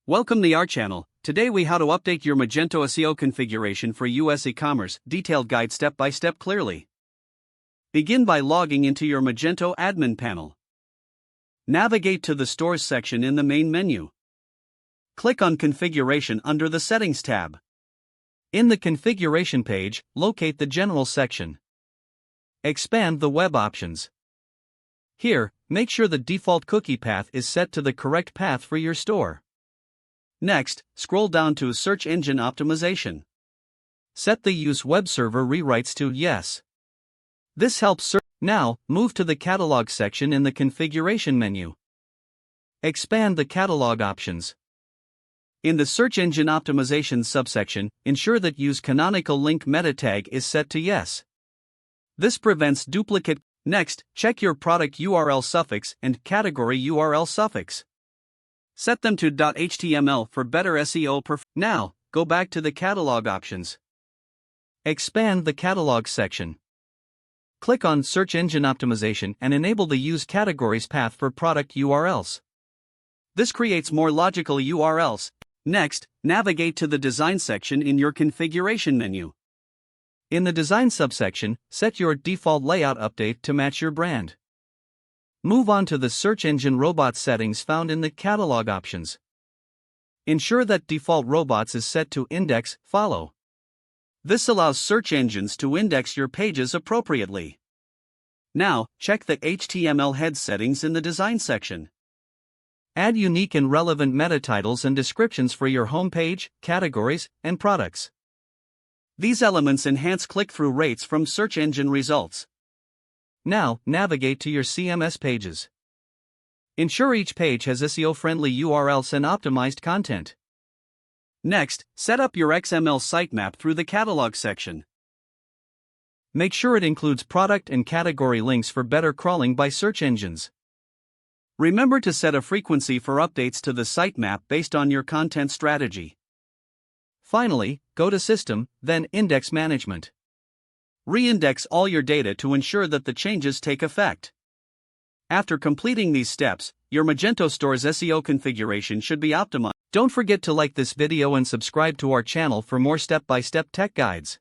Welcome to our channel. Today we how to update your Magento SEO configuration for US e-commerce, detailed guide step by step clearly. Begin by logging into your Magento admin panel. Navigate to the Stores section in the main menu. Click on Configuration under the Settings tab. In the Configuration page, locate the General section. Expand the Web options. Here, make sure the default cookie path is set to the correct path for your store. Next, scroll down to Search Engine Optimization. Set the Use Web Server Rewrites to Yes. This helps search. Now, move to the Catalog section in the Configuration menu. Expand the Catalog options. In the Search Engine Optimization subsection, ensure that Use Canonical Link Meta tag is set to Yes. This prevents duplicate. Next, check your product URL suffix and category URL suffix. Set them to .html for better SEO performance. Now, go back to the Catalog options. Expand the Catalog section. Click on Search Engine Optimization and enable the Use Categories path for product URLs. This creates more logical URLs. Next, navigate to the Design section in your Configuration menu. In the Design subsection, set your default layout update to match your brand. Move on to the Search Engine Robots settings found in the Catalog options. Ensure that Default Robots is set to Index Follow. This allows search engines to index your pages appropriately. Now, check the HTML head settings in the Design section. Add unique and relevant meta titles and descriptions for your homepage, categories, and products. These elements enhance click-through rates from search engine results. Now, navigate to your CMS pages. Ensure each page has SEO-friendly URLs and optimized content. Next, set up your XML sitemap through the Catalog section. Make sure it includes product and category links for better crawling by search engines. Remember to set a frequency for updates to the sitemap based on your content strategy. Finally, go to System, then Index Management. Re-index all your data to ensure that the changes take effect. After completing these steps, your Magento store's SEO configuration should be optimized. Don't forget to like this video and subscribe to our channel for more step-by-step tech guides.